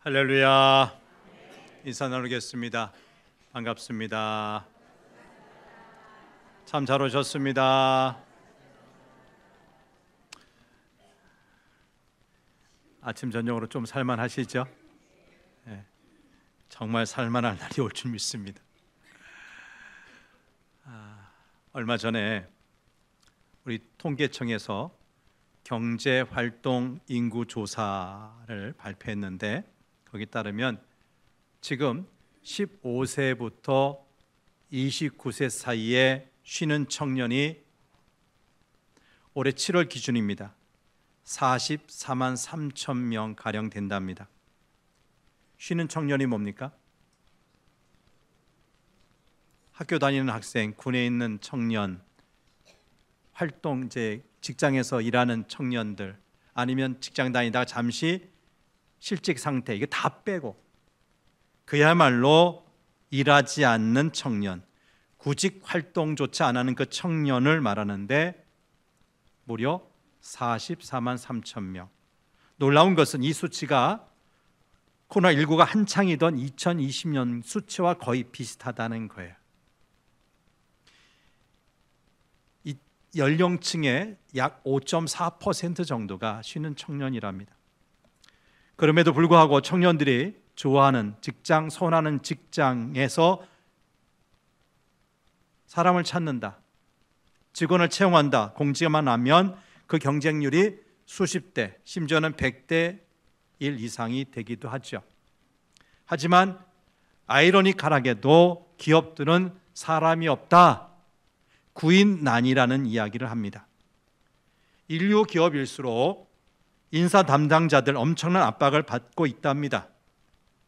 할렐루야. 인사 나누겠습니다. 반갑습니다. 참 잘 오셨습니다. 아침 저녁으로 좀 살만하시죠? 네, 정말 살만할 날이 올 줄 믿습니다. 얼마 전에 우리 통계청에서 경제활동 인구 조사를 발표했는데 거기 따르면 지금 15세부터 29세 사이에 쉬는 청년이 올해 7월 기준입니다. 44만 3천 명 가량 된답니다. 쉬는 청년이 뭡니까? 학교 다니는 학생, 군에 있는 청년, 활동 직장에서 일하는 청년들, 아니면 직장 다니다가 잠시 실직 상태, 이게 다 빼고 그야말로 일하지 않는 청년, 구직 활동조차 안 하는 그 청년을 말하는데 무려 44만 3천 명. 놀라운 것은 이 수치가 코로나19가 한창이던 2020년 수치와 거의 비슷하다는 거예요. 이 연령층의 약 5.4% 정도가 쉬는 청년이랍니다. 그럼에도 불구하고 청년들이 좋아하는 직장, 선호하는 직장에서 사람을 찾는다, 직원을 채용한다, 공지만 하면 그 경쟁률이 수십 대, 심지어는 100대 1 이상이 되기도 하죠. 하지만 아이러니컬하게도 기업들은 사람이 없다, 구인난이라는 이야기를 합니다. 인류 기업일수록 인사 담당자들 엄청난 압박을 받고 있답니다.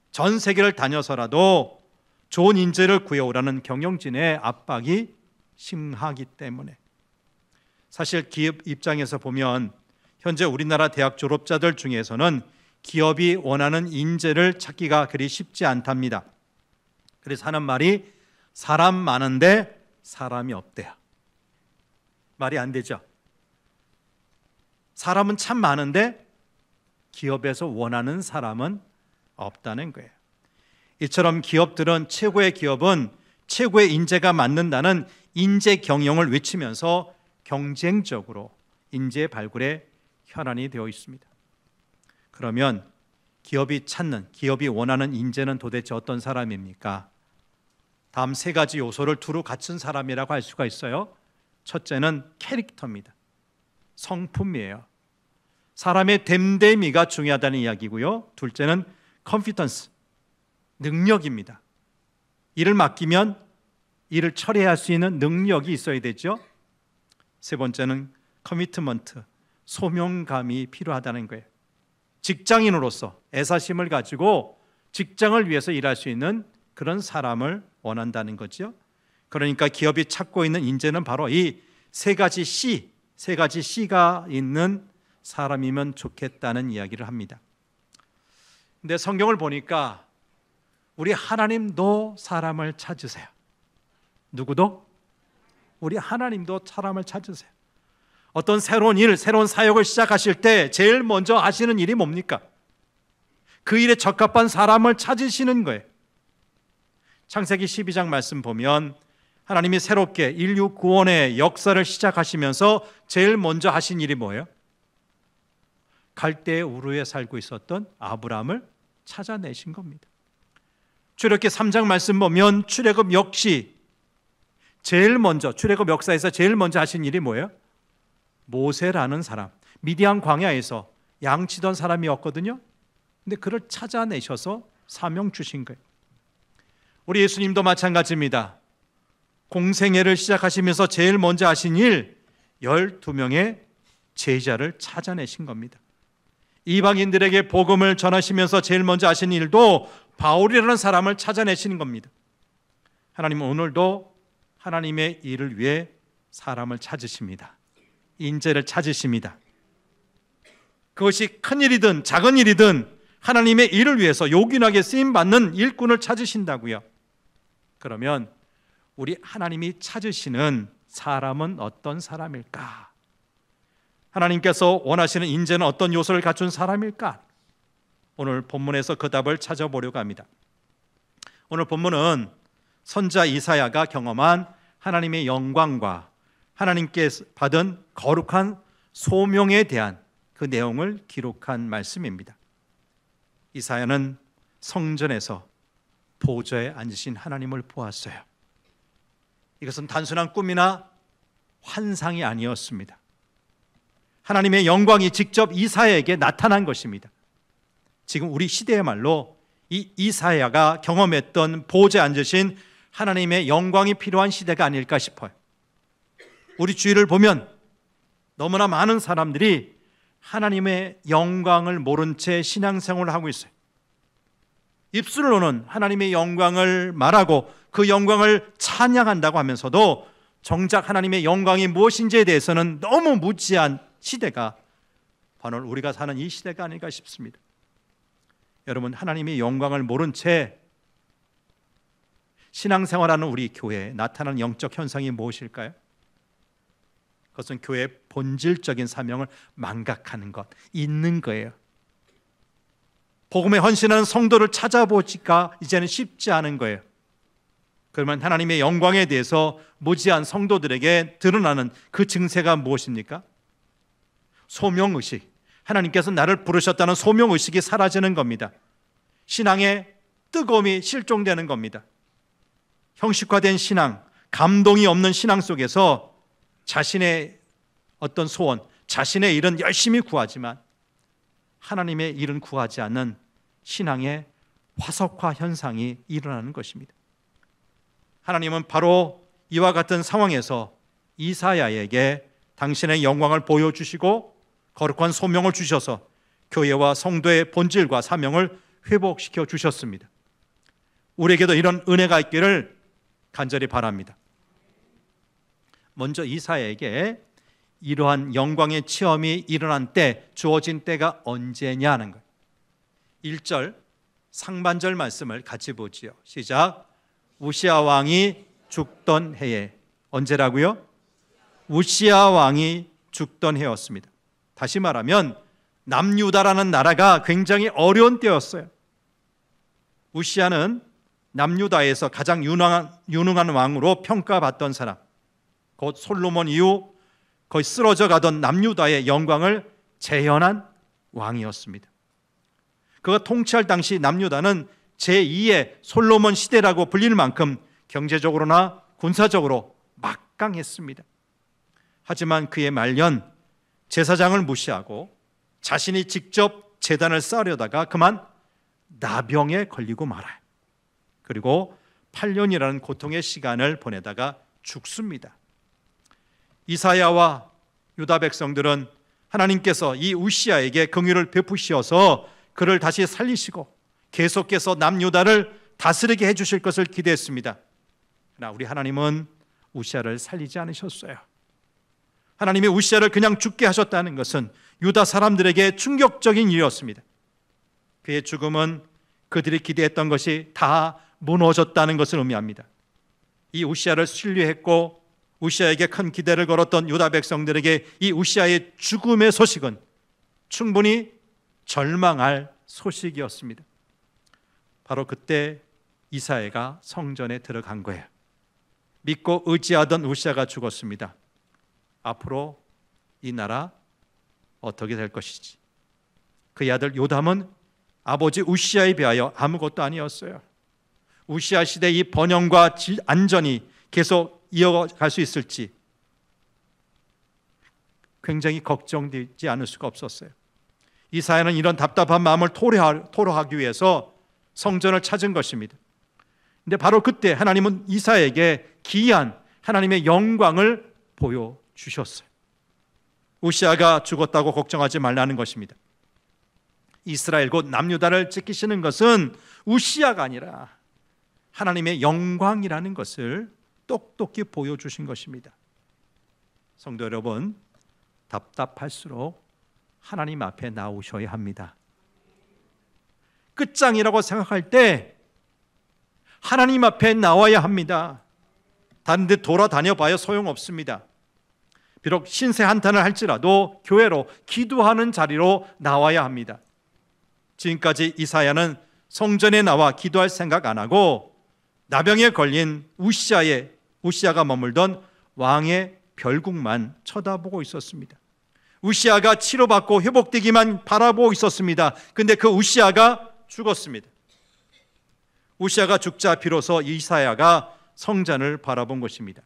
전 세계를 다녀서라도 좋은 인재를 구해오라는 경영진의 압박이 심하기 때문에, 사실 기업 입장에서 보면 현재 우리나라 대학 졸업자들 중에서는 기업이 원하는 인재를 찾기가 그리 쉽지 않답니다. 그래서 하는 말이 사람 많은데 사람이 없대요. 말이 안 되죠. 사람은 참 많은데 기업에서 원하는 사람은 없다는 거예요. 이처럼 기업들은, 최고의 기업은 최고의 인재가 맡는다는 인재 경영을 외치면서 경쟁적으로 인재 발굴에 혈안이 되어 있습니다. 그러면 기업이 찾는, 기업이 원하는 인재는 도대체 어떤 사람입니까? 다음 세 가지 요소를 두루 갖춘 사람이라고 할 수가 있어요. 첫째는 캐릭터입니다. 성품이에요. 사람의 됨됨이가 중요하다는 이야기고요. 둘째는 컨피던스, 능력입니다. 일을 맡기면 일을 처리할 수 있는 능력이 있어야 되죠. 세 번째는 커미트먼트, 소명감이 필요하다는 거예요. 직장인으로서 애사심을 가지고 직장을 위해서 일할 수 있는 그런 사람을 원한다는 거죠. 그러니까 기업이 찾고 있는 인재는 바로 이 세 가지 C가 있는 사람이면 좋겠다는 이야기를 합니다. 근데 성경을 보니까 우리 하나님도 사람을 찾으세요. 누구도? 우리 하나님도 사람을 찾으세요. 어떤 새로운 일, 새로운 사역을 시작하실 때 제일 먼저 하시는 일이 뭡니까? 그 일에 적합한 사람을 찾으시는 거예요. 창세기 12장 말씀 보면 하나님이 새롭게 인류 구원의 역사를 시작하시면서 제일 먼저 하신 일이 뭐예요? 갈대의 우르에 살고 있었던 아브라함을 찾아내신 겁니다. 출애굽기 3장 말씀 보면 출애굽 역시 제일 먼저, 출애굽 역사에서 제일 먼저 하신 일이 뭐예요? 모세라는 사람, 미디안 광야에서 양치던 사람이었거든요. 근데 그를 찾아내셔서 사명 주신 거예요. 우리 예수님도 마찬가지입니다. 공생애를 시작하시면서 제일 먼저 하신 일, 12명의 제자를 찾아내신 겁니다. 이방인들에게 복음을 전하시면서 제일 먼저 하신 일도 바울이라는 사람을 찾아내시는 겁니다. 하나님은 오늘도 하나님의 일을 위해 사람을 찾으십니다. 인재를 찾으십니다. 그것이 큰 일이든 작은 일이든 하나님의 일을 위해서 요긴하게 쓰임받는 일꾼을 찾으신다고요. 그러면 우리 하나님이 찾으시는 사람은 어떤 사람일까? 하나님께서 원하시는 인재는 어떤 요소를 갖춘 사람일까? 오늘 본문에서 그 답을 찾아보려고 합니다. 오늘 본문은 선지자 이사야가 경험한 하나님의 영광과 하나님께 받은 거룩한 소명에 대한 그 내용을 기록한 말씀입니다. 이사야는 성전에서 보좌에 앉으신 하나님을 보았어요. 이것은 단순한 꿈이나 환상이 아니었습니다. 하나님의 영광이 직접 이사야에게 나타난 것입니다. 지금 우리 시대의 말로 이 이사야가 경험했던 보좌에 앉으신 하나님의 영광이 필요한 시대가 아닐까 싶어요. 우리 주위를 보면 너무나 많은 사람들이 하나님의 영광을 모른 채 신앙생활을 하고 있어요. 입술로는 하나님의 영광을 말하고 그 영광을 찬양한다고 하면서도 정작 하나님의 영광이 무엇인지에 대해서는 너무 무지한 시대가 바로 우리가 사는 이 시대가 아닐까 싶습니다. 여러분, 하나님의 영광을 모른 채 신앙생활하는 우리 교회에 나타나는 영적 현상이 무엇일까요? 그것은 교회의 본질적인 사명을 망각하는 것, 잊는 거예요. 복음에 헌신하는 성도를 찾아보기가 이제는 쉽지 않은 거예요. 그러면 하나님의 영광에 대해서 무지한 성도들에게 드러나는 그 증세가 무엇입니까? 소명의식, 하나님께서 나를 부르셨다는 소명의식이 사라지는 겁니다. 신앙의 뜨거움이 실종되는 겁니다. 형식화된 신앙, 감동이 없는 신앙 속에서 자신의 어떤 소원, 자신의 일은 열심히 구하지만 하나님의 일은 구하지 않는 신앙의 화석화 현상이 일어나는 것입니다. 하나님은 바로 이와 같은 상황에서 이사야에게 당신의 영광을 보여주시고 거룩한 소명을 주셔서 교회와 성도의 본질과 사명을 회복시켜 주셨습니다. 우리에게도 이런 은혜가 있기를 간절히 바랍니다. 먼저 이사야에게 이러한 영광의 체험이 일어난 때, 주어진 때가 언제냐 하는 거예요. 1절 상반절 말씀을 같이 보지요. 시작. 우시야 왕이 죽던 해에. 언제라고요? 우시야 왕이 죽던 해였습니다. 다시 말하면 남유다라는 나라가 굉장히 어려운 때였어요. 우시야는 남유다에서 가장 유능한 왕으로 평가받던 사람, 곧 솔로몬 이후 거의 쓰러져 가던 남유다의 영광을 재현한 왕이었습니다. 그가 통치할 당시 남유다는 제2의 솔로몬 시대라고 불릴 만큼 경제적으로나 군사적으로 막강했습니다. 하지만 그의 말년 제사장을 무시하고 자신이 직접 제단을 쌓으려다가 그만 나병에 걸리고 말아요. 그리고 8년이라는 고통의 시간을 보내다가 죽습니다. 이사야와 유다 백성들은 하나님께서 이 우시야에게 긍휼을 베푸시어서 그를 다시 살리시고 계속해서 남유다를 다스리게 해주실 것을 기대했습니다. 그러나 우리 하나님은 우시야를 살리지 않으셨어요. 하나님이 우시야를 그냥 죽게 하셨다는 것은 유다 사람들에게 충격적인 일이었습니다. 그의 죽음은 그들이 기대했던 것이 다 무너졌다는 것을 의미합니다. 이 우시야를 신뢰했고 우시야에게 큰 기대를 걸었던 유다 백성들에게 이 우시야의 죽음의 소식은 충분히 절망할 소식이었습니다. 바로 그때 이사야가 성전에 들어간 거예요. 믿고 의지하던 우시야가 죽었습니다. 앞으로 이 나라 어떻게 될 것이지? 그의 아들 요담은 아버지 우시야에 비하여 아무것도 아니었어요. 우시야 시대 이 번영과 안전이 계속 이어갈 수 있을지 굉장히 걱정되지 않을 수가 없었어요. 이사야는 이런 답답한 마음을 토로하기 위해서 성전을 찾은 것입니다. 근데 바로 그때 하나님은 이사야에게 기이한 하나님의 영광을 보여주셨어요. 우시야가 죽었다고 걱정하지 말라는 것입니다. 이스라엘 곧 남유다를 지키시는 것은 우시야가 아니라 하나님의 영광이라는 것을 똑똑히 보여주신 것입니다. 성도 여러분, 답답할수록 하나님 앞에 나오셔야 합니다. 끝장이라고 생각할 때 하나님 앞에 나와야 합니다. 다른 데 돌아다녀 봐야 소용없습니다. 비록 신세 한탄을 할지라도 교회로 기도하는 자리로 나와야 합니다. 지금까지 이사야는 성전에 나와 기도할 생각 안 하고 나병에 걸린 우시아가 머물던 왕의 별국만 쳐다보고 있었습니다. 우시아가 치료받고 회복되기만 바라보고 있었습니다. 그런데 그 우시아가 죽었습니다. 우시아가 죽자 비로소 이사야가 성전을 바라본 것입니다.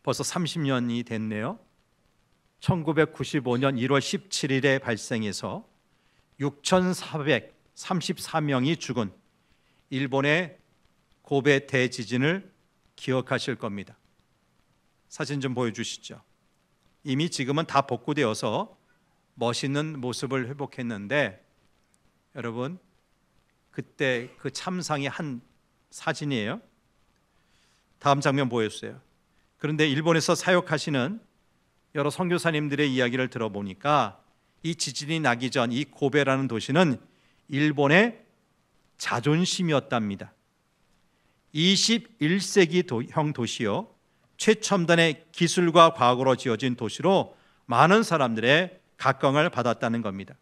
벌써 30년이 됐네요. 1995년 1월 17일에 발생해서 6,434명이 죽은 일본의 고베 대지진을 기억하실 겁니다. 사진 좀 보여주시죠. 이미 지금은 다 복구되어서 멋있는 모습을 회복했는데, 여러분 그때 그 참상의 한 사진이에요. 다음 장면 보여주세요. 그런데 일본에서 사역하시는 여러 선교사님들의 이야기를 들어보니까 이 지진이 나기 전 이 고베라는 도시는 일본의 자존심이었답니다. 21세기형 도시요, 최첨단의 기술과 과학으로 지어진 도시로 많은 사람들의 각광을 받았다는 겁니다.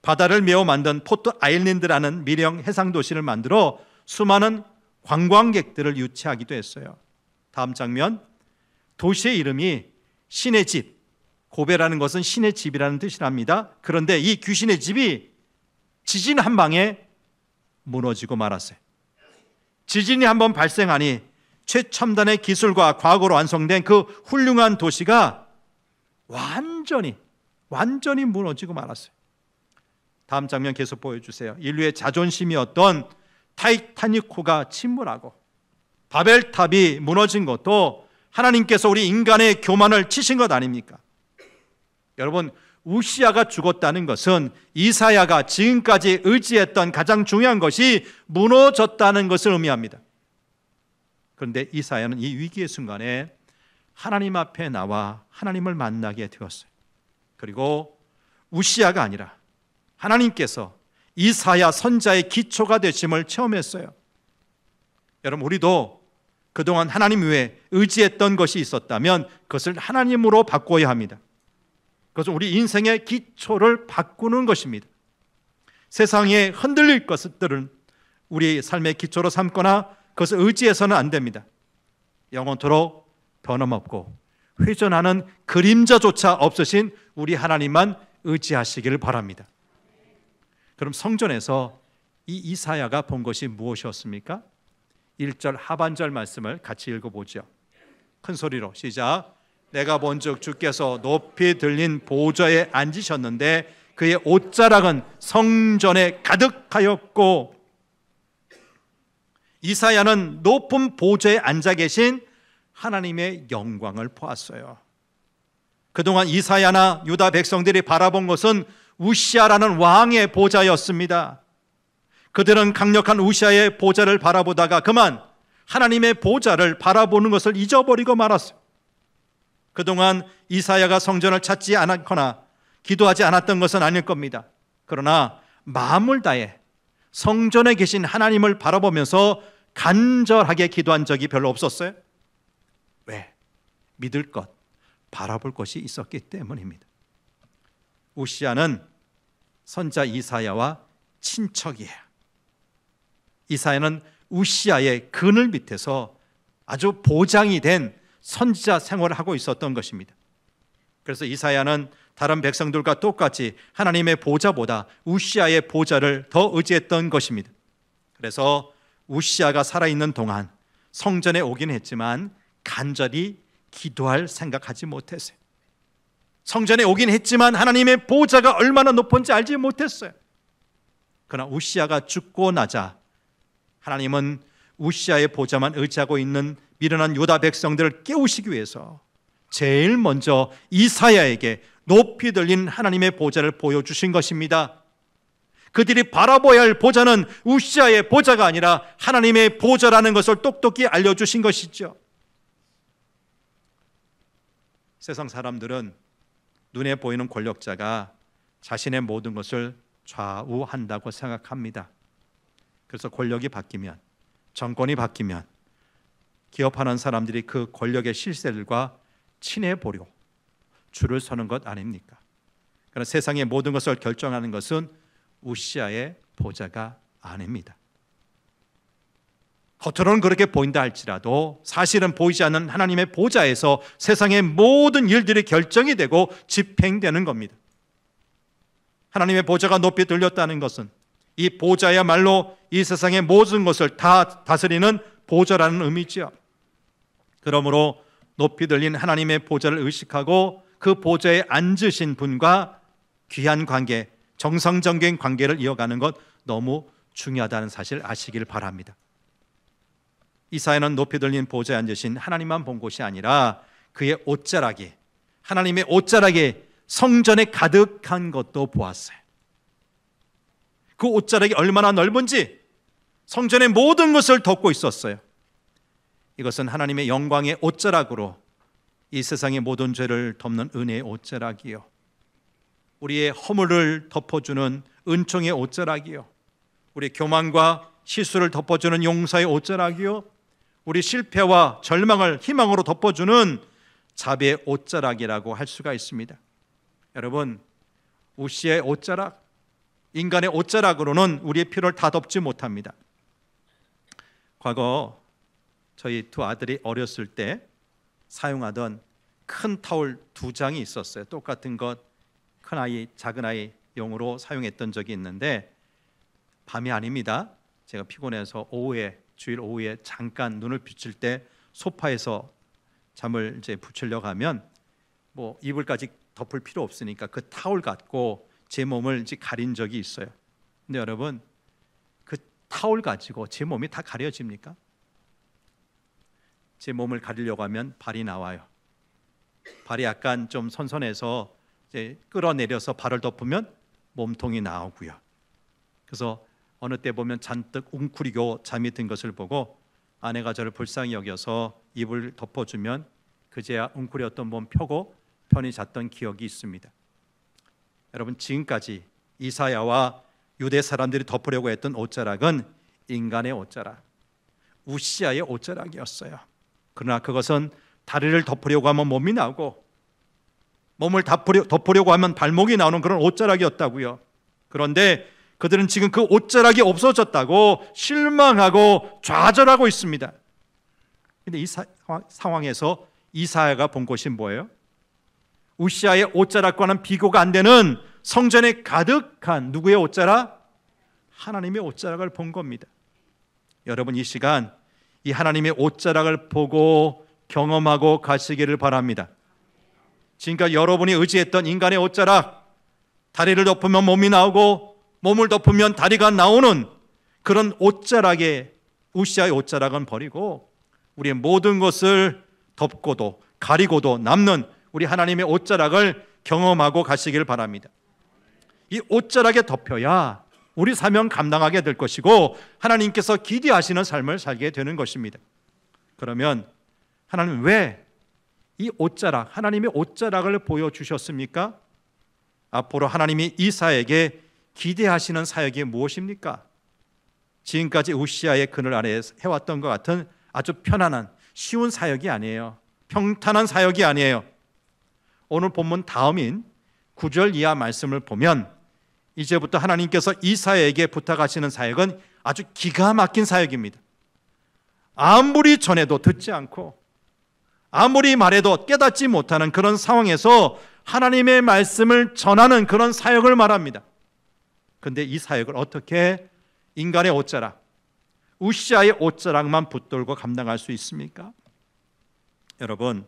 바다를 메워 만든 포트 아일랜드라는 미령 해상 도시를 만들어 수많은 관광객들을 유치하기도 했어요. 다음 장면, 도시의 이름이 신의 집, 고베라는 것은 신의 집이라는 뜻이랍니다. 그런데 이 귀신의 집이 지진 한 방에 무너지고 말았어요. 지진이 한번 발생하니 최첨단의 기술과 과거로 완성된 그 훌륭한 도시가 완전히 무너지고 말았어요. 다음 장면 계속 보여주세요. 인류의 자존심이었던 타이타닉호가 침몰하고 바벨탑이 무너진 것도 하나님께서 우리 인간의 교만을 치신 것 아닙니까? 여러분, 우시아가 죽었다는 것은 이사야가 지금까지 의지했던 가장 중요한 것이 무너졌다는 것을 의미합니다. 그런데 이사야는 이 위기의 순간에 하나님 앞에 나와 하나님을 만나게 되었어요. 그리고 우시아가 아니라 하나님께서 이사야 선자의 기초가 되심을 체험했어요. 여러분, 우리도 그동안 하나님 외에 의지했던 것이 있었다면 그것을 하나님으로 바꿔야 합니다. 그것은 우리 인생의 기초를 바꾸는 것입니다. 세상에 흔들릴 것들은 우리 삶의 기초로 삼거나 그것을 의지해서는 안 됩니다. 영원토록 변함없고 회전하는 그림자조차 없으신 우리 하나님만 의지하시기를 바랍니다. 그럼 성전에서 이 이사야가 본 것이 무엇이었습니까? 1절 하반절 말씀을 같이 읽어보죠. 큰 소리로 시작. 내가 본즉 주께서 높이 들린 보좌에 앉으셨는데 그의 옷자락은 성전에 가득하였고, 이사야는 높은 보좌에 앉아 계신 하나님의 영광을 보았어요. 그동안 이사야나 유다 백성들이 바라본 것은 우시아라는 왕의 보좌였습니다. 그들은 강력한 우시아의 보좌를 바라보다가 그만 하나님의 보좌를 바라보는 것을 잊어버리고 말았어요. 그동안 이사야가 성전을 찾지 않았거나 기도하지 않았던 것은 아닐 겁니다. 그러나 마음을 다해 성전에 계신 하나님을 바라보면서 간절하게 기도한 적이 별로 없었어요. 왜? 믿을 것, 바라볼 것이 있었기 때문입니다. 우시아는 선자 이사야와 친척이에요. 이사야는 우시아의 그늘 밑에서 아주 보장이 된 선지자 생활을 하고 있었던 것입니다. 그래서 이사야는 다른 백성들과 똑같이 하나님의 보좌보다 우시아의 보좌를 더 의지했던 것입니다. 그래서 우시아가 살아있는 동안 성전에 오긴 했지만 간절히 기도할 생각하지 못했어요. 성전에 오긴 했지만 하나님의 보좌가 얼마나 높은지 알지 못했어요. 그러나 우시아가 죽고 나자 하나님은 우시아의 보좌만 의지하고 있는 미련한 유다 백성들을 깨우시기 위해서 제일 먼저 이사야에게 높이 들린 하나님의 보좌를 보여주신 것입니다. 그들이 바라봐야 할 보좌는 우시아의 보좌가 아니라 하나님의 보좌라는 것을 똑똑히 알려주신 것이죠. 세상 사람들은 눈에 보이는 권력자가 자신의 모든 것을 좌우한다고 생각합니다. 그래서 권력이 바뀌면, 정권이 바뀌면 기업하는 사람들이 그 권력의 실세들과 친해 보려 줄을 서는 것 아닙니까? 그러나 세상의 모든 것을 결정하는 것은 우시아의 보좌가 아닙니다. 겉으로는 그렇게 보인다 할지라도 사실은 보이지 않는 하나님의 보좌에서 세상의 모든 일들이 결정이 되고 집행되는 겁니다. 하나님의 보좌가 높이 들렸다는 것은 이 보좌야말로 이 세상의 모든 것을 다 다스리는 보좌라는 의미지요. 그러므로 높이 들린 하나님의 보좌를 의식하고 그 보좌에 앉으신 분과 귀한 관계, 정상적인 관계를 이어가는 것 너무 중요하다는 사실 아시길 바랍니다. 이사야는 높이 들린 보좌에 앉으신 하나님만 본 곳이 아니라 그의 옷자락이, 하나님의 옷자락이 성전에 가득한 것도 보았어요. 그 옷자락이 얼마나 넓은지 성전의 모든 것을 덮고 있었어요. 이것은 하나님의 영광의 옷자락으로 이 세상의 모든 죄를 덮는 은혜의 옷자락이요, 우리의 허물을 덮어주는 은총의 옷자락이요, 우리 교만과 실수를 덮어주는 용서의 옷자락이요, 우리 실패와 절망을 희망으로 덮어주는 자비의 옷자락이라고 할 수가 있습니다. 여러분, 우시의 옷자락, 인간의 옷자락으로는 우리의 필요를 다 덮지 못합니다. 과거 저희 두 아들이 어렸을 때 사용하던 큰 타올 2장이 있었어요. 똑같은 것, 큰 아이, 작은 아이 용으로 사용했던 적이 있는데, 밤이 아닙니다. 제가 피곤해서 오후에, 주일 오후에 잠깐 눈을 비칠 때 소파에서 잠을 이제 붙이려고 하면 뭐 이불까지 덮을 필요 없으니까 그 타올 갖고 제 몸을 이제 가린 적이 있어요. 근데 여러분, 그 타올 가지고 제 몸이 다 가려집니까? 제 몸을 가리려고 하면 발이 나와요. 발이 약간 좀 선선해서 이제 끌어내려서 발을 덮으면 몸통이 나오고요. 그래서 어느 때 보면 잔뜩 웅크리고 잠이 든 것을 보고 아내가 저를 불쌍히 여겨서 이불 덮어주면 그제야 웅크렸던 몸 펴고 편히 잤던 기억이 있습니다. 여러분, 지금까지 이사야와 유대 사람들이 덮으려고 했던 옷자락은 인간의 옷자락, 우시아의 옷자락이었어요. 그러나 그것은 다리를 덮으려고 하면 몸이 나오고 몸을 덮으려고 하면 발목이 나오는 그런 옷자락이었다고요. 그런데 그들은 지금 그 옷자락이 없어졌다고 실망하고 좌절하고 있습니다. 그런데 이 상황에서 이사야가 본 것이 뭐예요? 우시아의 옷자락과는 비교가 안 되는 성전에 가득한 누구의 옷자락? 하나님의 옷자락을 본 겁니다. 여러분, 이 시간 이 하나님의 옷자락을 보고 경험하고 가시기를 바랍니다. 지금까지 여러분이 의지했던 인간의 옷자락, 다리를 덮으면 몸이 나오고 몸을 덮으면 다리가 나오는 그런 옷자락의, 우시아의 옷자락은 버리고 우리의 모든 것을 덮고도 가리고도 남는 우리 하나님의 옷자락을 경험하고 가시길 바랍니다. 이 옷자락에 덮여야 우리 사명 감당하게 될 것이고 하나님께서 기대하시는 삶을 살게 되는 것입니다. 그러면 하나님 왜 이 옷자락, 하나님의 옷자락을 보여주셨습니까? 앞으로 하나님이 이사야에게 기대하시는 사역이 무엇입니까? 지금까지 우시아의 그늘 아래 해왔던 것 같은 아주 편안한 쉬운 사역이 아니에요. 평탄한 사역이 아니에요. 오늘 본문 다음인 9절 이하 말씀을 보면 이제부터 하나님께서 이사야에게 부탁하시는 사역은 아주 기가 막힌 사역입니다. 아무리 전해도 듣지 않고 아무리 말해도 깨닫지 못하는 그런 상황에서 하나님의 말씀을 전하는 그런 사역을 말합니다. 그런데 이 사역을 어떻게 인간의 옷자락, 우시아의 옷자락만 붙들고 감당할 수 있습니까? 여러분,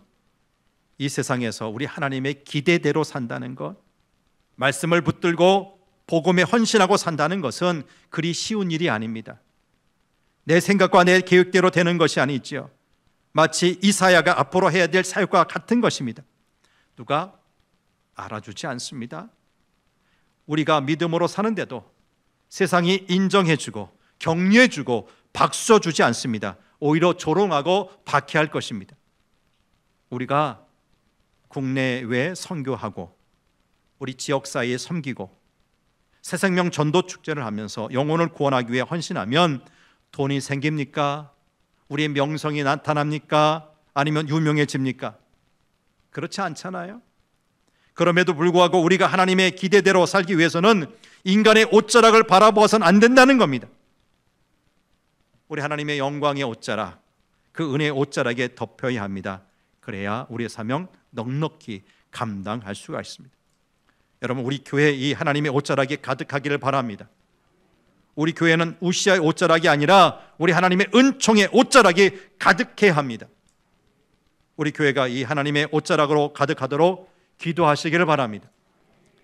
이 세상에서 우리 하나님의 기대대로 산다는 것, 말씀을 붙들고 복음에 헌신하고 산다는 것은 그리 쉬운 일이 아닙니다. 내 생각과 내 계획대로 되는 것이 아니지요. 마치 이사야가 앞으로 해야 될 사역과 같은 것입니다. 누가 알아주지 않습니다. 우리가 믿음으로 사는데도 세상이 인정해주고 격려해주고 박수주지 않습니다. 오히려 조롱하고 박해할 것입니다. 우리가 국내외 선교하고 우리 지역사회에 섬기고 새생명 전도 축제를 하면서 영혼을 구원하기 위해 헌신하면 돈이 생깁니까? 우리의 명성이 나타납니까? 아니면 유명해집니까? 그렇지 않잖아요. 그럼에도 불구하고 우리가 하나님의 기대대로 살기 위해서는 인간의 옷자락을 바라보아서는 안 된다는 겁니다. 우리 하나님의 영광의 옷자락, 그 은혜의 옷자락에 덮여야 합니다. 그래야 우리의 사명 넉넉히 감당할 수가 있습니다. 여러분, 우리 교회 이 하나님의 옷자락이 가득하기를 바랍니다. 우리 교회는 우시아의 옷자락이 아니라 우리 하나님의 은총의 옷자락이 가득해야 합니다. 우리 교회가 이 하나님의 옷자락으로 가득하도록 기도하시기를 바랍니다.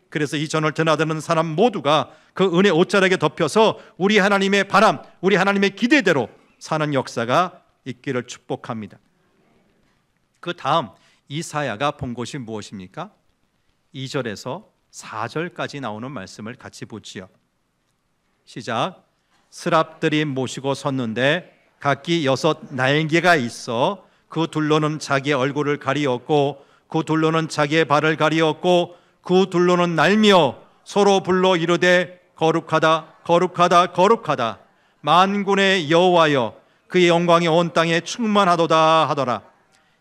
그래서 이 전을 드나드는 사람 모두가 그 은혜 옷자락에 덮여서 우리 하나님의 바람, 우리 하나님의 기대대로 사는 역사가 있기를 축복합니다. 그 다음 이사야가 본 것이 무엇입니까? 2절에서 4절까지 나오는 말씀을 같이 보지요. 시작. 스랍들이 모시고 섰는데 각기 6 날개가 있어 그 둘로는 자기의 얼굴을 가리었고 그 둘로는 자기의 발을 가리었고 그 둘로는 날며 서로 불러 이르되 거룩하다 거룩하다 거룩하다 만군의 여호와여 그의 영광이 온 땅에 충만하도다 하더라.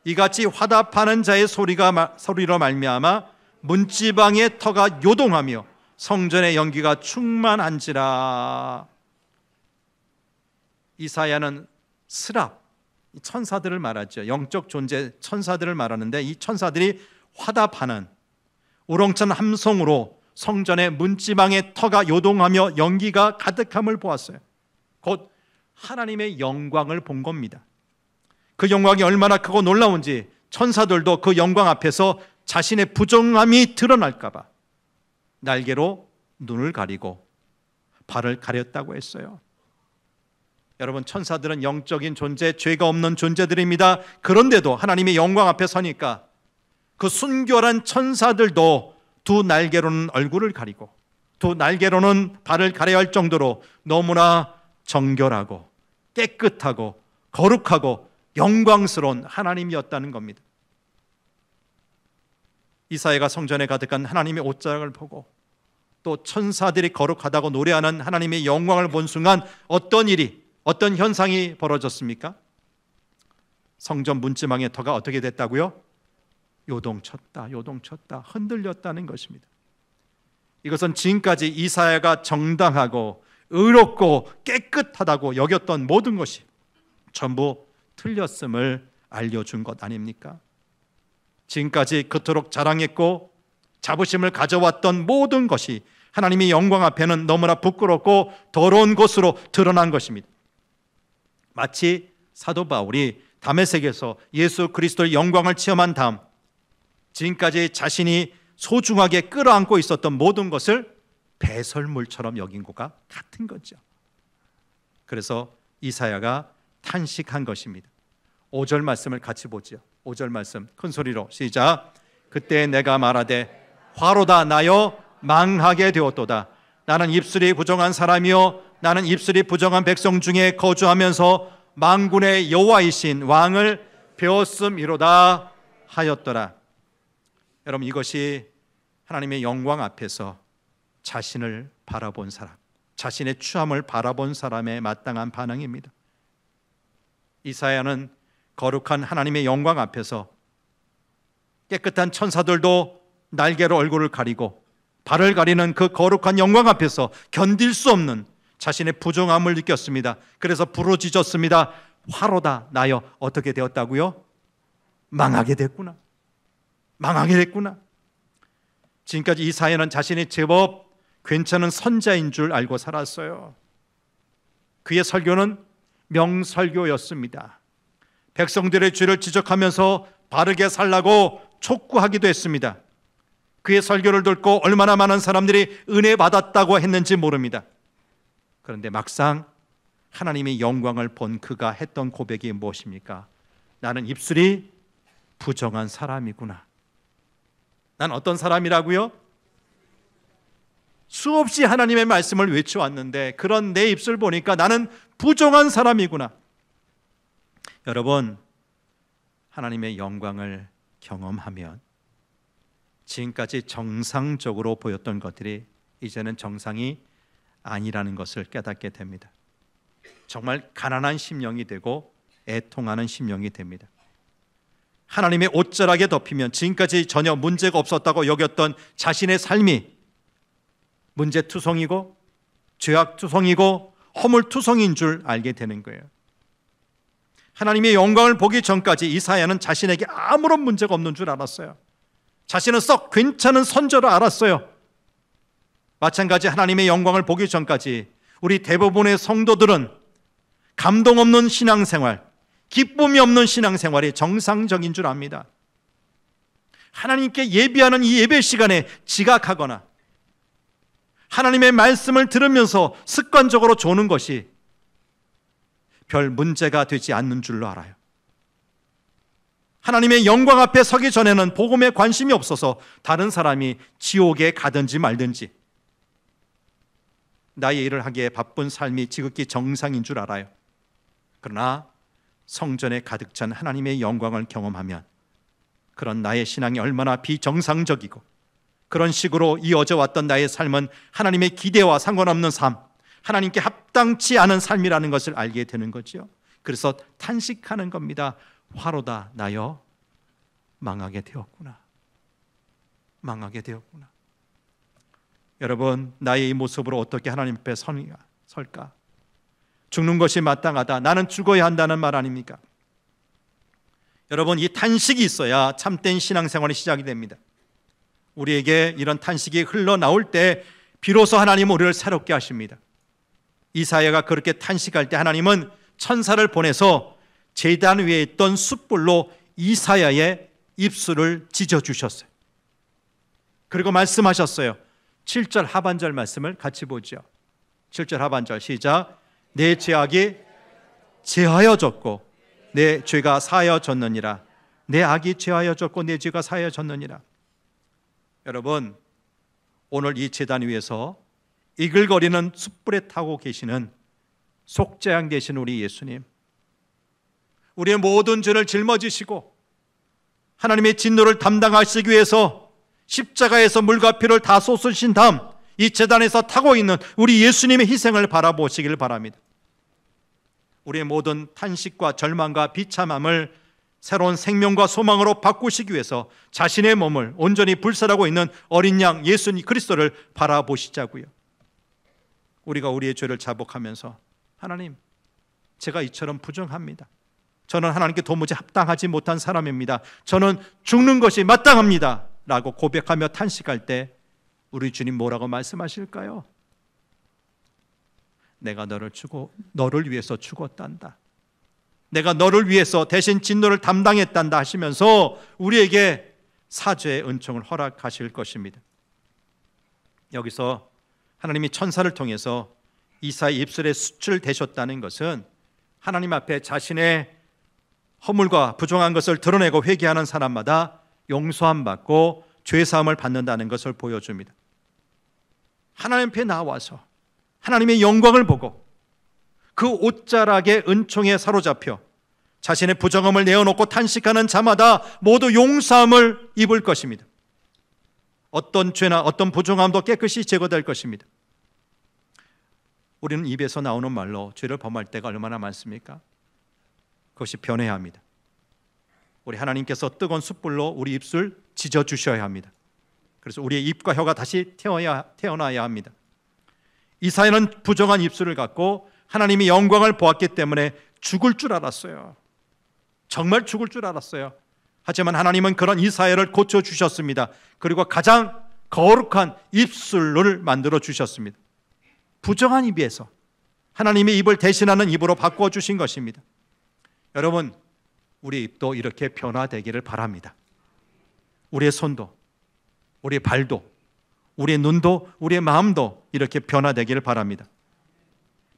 이같이 화답하는 자의 소리로 말미암아 문지방의 터가 요동하며 성전의 연기가 충만한지라. 이사야는 스랍, 천사들을 말하죠. 영적 존재 천사들을 말하는데 이 천사들이 화답하는 우렁찬 함성으로 성전의 문지방의 터가 요동하며 연기가 가득함을 보았어요. 곧 하나님의 영광을 본 겁니다. 그 영광이 얼마나 크고 놀라운지 천사들도 그 영광 앞에서 자신의 부정함이 드러날까 봐 날개로 눈을 가리고 발을 가렸다고 했어요. 여러분, 천사들은 영적인 존재, 죄가 없는 존재들입니다. 그런데도 하나님의 영광 앞에 서니까 그 순결한 천사들도 2 날개로는 얼굴을 가리고 2 날개로는 발을 가려야 할 정도로 너무나 정결하고 깨끗하고 거룩하고 영광스러운 하나님이었다는 겁니다. 이사야가 성전에 가득한 하나님의 옷자락을 보고 또 천사들이 거룩하다고 노래하는 하나님의 영광을 본 순간 어떤 일이, 어떤 현상이 벌어졌습니까? 성전 문지방의 터가 어떻게 됐다고요? 요동쳤다, 요동쳤다, 흔들렸다는 것입니다. 이것은 지금까지 이사야가 정당하고 의롭고 깨끗하다고 여겼던 모든 것이 전부 틀렸음을 알려준 것 아닙니까? 지금까지 그토록 자랑했고 자부심을 가져왔던 모든 것이 하나님의 영광 앞에는 너무나 부끄럽고 더러운 것으로 드러난 것입니다. 마치 사도 바울이 다메섹에서 예수 그리스도의 영광을 체험한 다음 지금까지 자신이 소중하게 끌어안고 있었던 모든 것을 배설물처럼 여긴 것과 같은 거죠. 그래서 이사야가 탄식한 것입니다. 5절 말씀을 같이 보죠. 5절 말씀 큰 소리로 시작. 그때 내가 말하되 화로다 나여 망하게 되었도다. 나는 입술이 부정한 사람이요 나는 입술이 부정한 백성 중에 거주하면서 만군의 여호와이신 왕을 배웠음이로다 하였더라. 여러분, 이것이 하나님의 영광 앞에서 자신을 바라본 사람, 자신의 추함을 바라본 사람의 마땅한 반응입니다. 이사야는 거룩한 하나님의 영광 앞에서 깨끗한 천사들도 날개로 얼굴을 가리고 발을 가리는 그 거룩한 영광 앞에서 견딜 수 없는 자신의 부정함을 느꼈습니다. 그래서 부르짖었습니다. 화로다 나여 어떻게 되었다고요? 망하게 됐구나. 망하게 됐구나. 지금까지 이사야는 자신이 제법 괜찮은 선자인 줄 알고 살았어요. 그의 설교는 명설교였습니다. 백성들의 죄를 지적하면서 바르게 살라고 촉구하기도 했습니다. 그의 설교를 듣고 얼마나 많은 사람들이 은혜 받았다고 했는지 모릅니다. 그런데 막상 하나님의 영광을 본 그가 했던 고백이 무엇입니까? 나는 입술이 부정한 사람이구나. 난 어떤 사람이라고요? 수없이 하나님의 말씀을 외쳐왔는데 그런 내 입술 보니까 나는 부정한 사람이구나. 여러분, 하나님의 영광을 경험하면 지금까지 정상적으로 보였던 것들이 이제는 정상이 아니라는 것을 깨닫게 됩니다. 정말 가난한 심령이 되고 애통하는 심령이 됩니다. 하나님의 옷자락에 덮이면 지금까지 전혀 문제가 없었다고 여겼던 자신의 삶이 문제투성이고 죄악투성이고 허물투성인 줄 알게 되는 거예요. 하나님의 영광을 보기 전까지 이사야는 자신에게 아무런 문제가 없는 줄 알았어요. 자신은 썩 괜찮은 선조로 알았어요. 마찬가지 하나님의 영광을 보기 전까지 우리 대부분의 성도들은 감동 없는 신앙생활, 기쁨이 없는 신앙생활이 정상적인 줄 압니다. 하나님께 예배하는 이 예배 시간에 지각하거나 하나님의 말씀을 들으면서 습관적으로 조는 것이 별 문제가 되지 않는 줄로 알아요. 하나님의 영광 앞에 서기 전에는 복음에 관심이 없어서 다른 사람이 지옥에 가든지 말든지 나의 일을 하기에 바쁜 삶이 지극히 정상인 줄 알아요. 그러나 성전에 가득 찬 하나님의 영광을 경험하면 그런 나의 신앙이 얼마나 비정상적이고 그런 식으로 이어져 왔던 나의 삶은 하나님의 기대와 상관없는 삶, 하나님께 합당치 않은 삶이라는 것을 알게 되는 거죠. 그래서 탄식하는 겁니다. 화로다 나여 망하게 되었구나. 망하게 되었구나. 여러분, 나의 이 모습으로 어떻게 하나님 앞에 설까? 죽는 것이 마땅하다. 나는 죽어야 한다는 말 아닙니까? 여러분, 이 탄식이 있어야 참된 신앙생활이 시작이 됩니다. 우리에게 이런 탄식이 흘러나올 때 비로소 하나님은 우리를 새롭게 하십니다. 이사야가 그렇게 탄식할 때 하나님은 천사를 보내서 제단 위에 있던 숯불로 이사야의 입술을 찢어주셨어요. 그리고 말씀하셨어요. 7절 하반절 말씀을 같이 보죠. 7절 하반절 시작. 내 죄악이 제하여졌고 내 죄가 사하여졌느니라. 내 악이 제하여졌고 내 죄가 사하여졌느니라. 여러분, 오늘 이 제단 위에서 이글거리는 숯불에 타고 계시는 속죄양 되신 우리 예수님, 우리의 모든 죄를 짊어지시고 하나님의 진노를 담당하시기 위해서 십자가에서 물과 피를 다 쏟으신 다음 이 제단에서 타고 있는 우리 예수님의 희생을 바라보시길 바랍니다. 우리의 모든 탄식과 절망과 비참함을 새로운 생명과 소망으로 바꾸시기 위해서 자신의 몸을 온전히 불살하고 있는 어린 양 예수님 그리스도를 바라보시자고요. 우리가 우리의 죄를 자복하면서 하나님, 제가 이처럼 부정합니다. 저는 하나님께 도무지 합당하지 못한 사람입니다. 저는 죽는 것이 마땅합니다 라고 고백하며 탄식할 때 우리 주님 뭐라고 말씀하실까요? 내가 너를 위해서 죽었단다. 내가 너를 위해서 대신 진노를 담당했단다 하시면서 우리에게 사죄의 은총을 허락하실 것입니다. 여기서 하나님이 천사를 통해서 이사의 입술에 숯을 대셨다는 것은 하나님 앞에 자신의 허물과 부정한 것을 드러내고 회개하는 사람마다 용서함 받고 죄사함을 받는다는 것을 보여줍니다. 하나님 앞에 나와서 하나님의 영광을 보고 그 옷자락의 은총에 사로잡혀 자신의 부정함을 내어놓고 탄식하는 자마다 모두 용서함을 입을 것입니다. 어떤 죄나 어떤 부정함도 깨끗이 제거될 것입니다. 우리는 입에서 나오는 말로 죄를 범할 때가 얼마나 많습니까? 그것이 변해야 합니다. 우리 하나님께서 뜨거운 숯불로 우리 입술 찢어주셔야 합니다. 그래서 우리의 입과 혀가 다시 태어나야 합니다. 이사야는 부정한 입술을 갖고 하나님이 영광을 보았기 때문에 죽을 줄 알았어요. 정말 죽을 줄 알았어요. 하지만 하나님은 그런 이사야를 고쳐주셨습니다. 그리고 가장 거룩한 입술을 만들어 주셨습니다. 부정한 입에서 하나님의 입을 대신하는 입으로 바꿔주신 것입니다. 여러분, 우리 입도 이렇게 변화되기를 바랍니다. 우리의 손도, 우리의 발도, 우리의 눈도, 우리의 마음도 이렇게 변화되기를 바랍니다.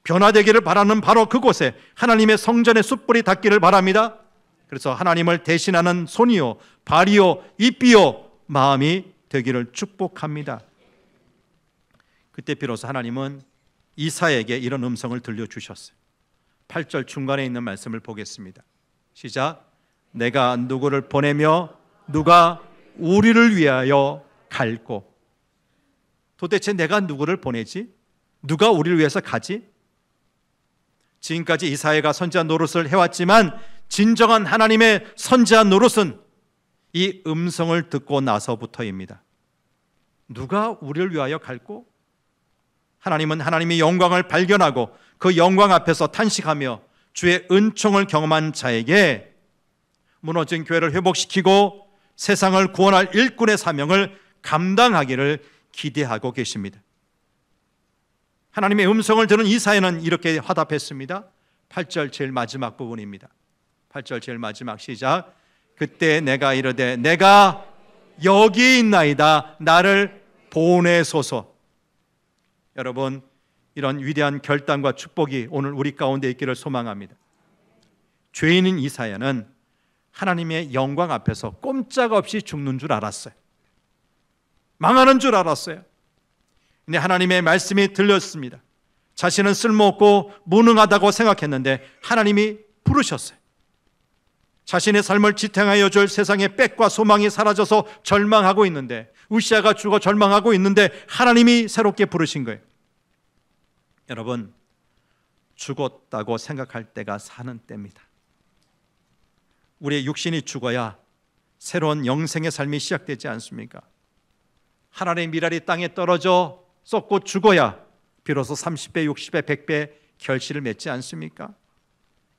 변화되기를 바라는 바로 그곳에 하나님의 성전의 숯불이 닿기를 바랍니다. 그래서 하나님을 대신하는 손이요, 발이요, 입이요, 마음이 되기를 축복합니다. 그때 비로소 하나님은 이사야에게 이런 음성을 들려주셨어요. 8절 중간에 있는 말씀을 보겠습니다. 시작. 내가 누구를 보내며 누가 우리를 위하여 갈고. 도대체 내가 누구를 보내지? 누가 우리를 위해서 가지? 지금까지 이사야가 선지자 노릇을 해왔지만 진정한 하나님의 선지자 노릇은 이 음성을 듣고 나서부터입니다. 누가 우리를 위하여 갈고? 하나님은 하나님의 영광을 발견하고 그 영광 앞에서 탄식하며 주의 은총을 경험한 자에게 무너진 교회를 회복시키고 세상을 구원할 일꾼의 사명을 감당하기를 기대하고 계십니다. 하나님의 음성을 들은 이사야는 이렇게 화답했습니다. 8절 제일 마지막 부분입니다. 8절 제일 마지막 시작. 그때 내가 이르되 내가 여기 있나이다. 나를 보내소서. 여러분, 이런 위대한 결단과 축복이 오늘 우리 가운데 있기를 소망합니다. 죄인인 이사야는 하나님의 영광 앞에서 꼼짝없이 죽는 줄 알았어요. 망하는 줄 알았어요. 근데 하나님의 말씀이 들렸습니다. 자신은 쓸모없고 무능하다고 생각했는데 하나님이 부르셨어요. 자신의 삶을 지탱하여 줄 세상의 빽과 소망이 사라져서 절망하고 있는데, 우시아가 죽어 절망하고 있는데 하나님이 새롭게 부르신 거예요. 여러분, 죽었다고 생각할 때가 사는 때입니다. 우리의 육신이 죽어야 새로운 영생의 삶이 시작되지 않습니까? 하나님의 미랄이 땅에 떨어져 썩고 죽어야 비로소 30배, 60배, 100배 결실을 맺지 않습니까?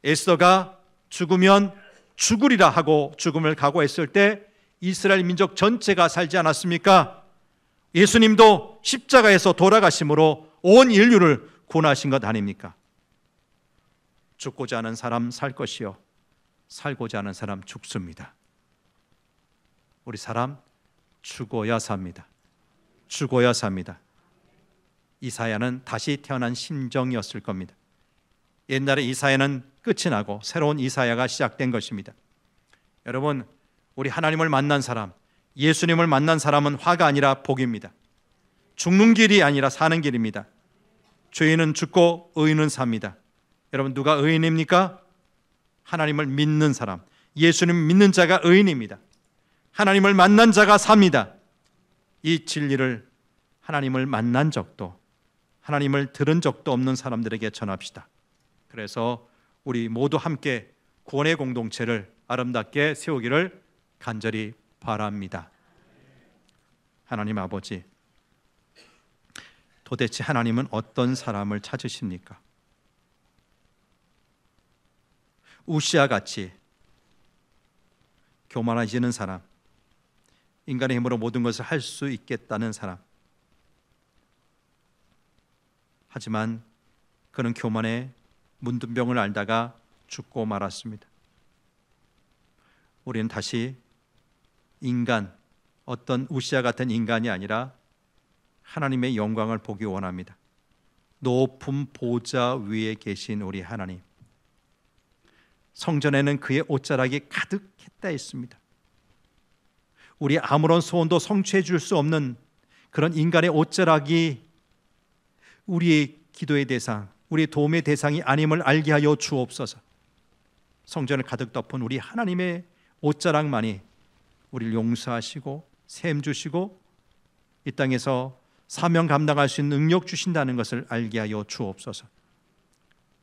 에스더가 죽으면 죽으리라 하고 죽음을 각오했을 때 이스라엘 민족 전체가 살지 않았습니까? 예수님도 십자가에서 돌아가심으로 온 인류를 구원하신 것 아닙니까? 죽고자 하는 사람 살 것이요 살고자 하는 사람 죽습니다. 우리 사람 죽어야 삽니다. 죽어야 삽니다. 이사야는 다시 태어난 심정이었을 겁니다. 옛날에 이사야는 끝이 나고 새로운 이사야가 시작된 것입니다. 여러분, 우리 하나님을 만난 사람, 예수님을 만난 사람은 화가 아니라 복입니다. 죽는 길이 아니라 사는 길입니다. 죄인은 죽고 의인은 삽니다. 여러분, 누가 의인입니까? 하나님을 믿는 사람, 예수님 믿는 자가 의인입니다. 하나님을 만난 자가 삽니다. 이 진리를 하나님을 만난 적도 하나님을 들은 적도 없는 사람들에게 전합시다. 그래서 우리 모두 함께 구원의 공동체를 아름답게 세우기를 간절히 바랍니다. 하나님 아버지, 도대체 하나님은 어떤 사람을 찾으십니까? 우시아 같이 교만해지는 사람, 인간의 힘으로 모든 것을 할 수 있겠다는 사람, 하지만 그는 교만의 문둥병을 앓다가 죽고 말았습니다. 우리는 다시 인간, 어떤 우시아 같은 인간이 아니라 하나님의 영광을 보기 원합니다. 높은 보좌 위에 계신 우리 하나님, 성전에는 그의 옷자락이 가득했다 했습니다. 우리 아무런 소원도 성취해 줄 수 없는 그런 인간의 옷자락이 우리의 기도의 대상, 우리의 도움의 대상이 아님을 알게 하여 주옵소서. 성전을 가득 덮은 우리 하나님의 옷자락만이 우리를 용서하시고 셈 주시고 이 땅에서 사명 감당할 수 있는 능력 주신다는 것을 알게 하여 주옵소서.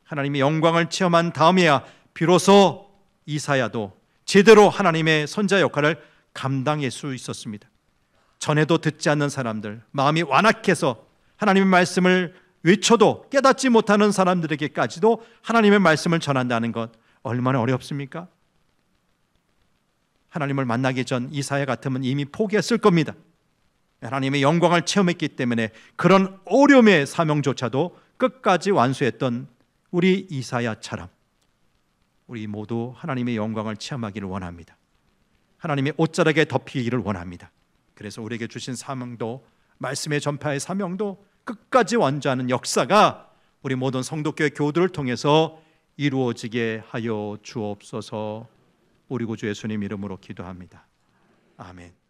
하나님의 영광을 체험한 다음에야 비로소 이사야도 제대로 하나님의 선지자 역할을 감당할 수 있었습니다. 전에도 듣지 않는 사람들, 마음이 완악해서 하나님의 말씀을 외쳐도 깨닫지 못하는 사람들에게까지도 하나님의 말씀을 전한다는 것 얼마나 어렵습니까? 하나님을 만나기 전 이사야 같으면 이미 포기했을 겁니다. 하나님의 영광을 체험했기 때문에 그런 어려움의 사명조차도 끝까지 완수했던 우리 이사야처럼 우리 모두 하나님의 영광을 체험하기를 원합니다. 하나님의 옷자락에 덮이기를 원합니다. 그래서 우리에게 주신 사명도, 말씀의 전파의 사명도 끝까지 완주하는 역사가 우리 모든 성도교회 교우들을 통해서 이루어지게 하여 주옵소서. 우리 구주 예수님 이름으로 기도합니다. 아멘.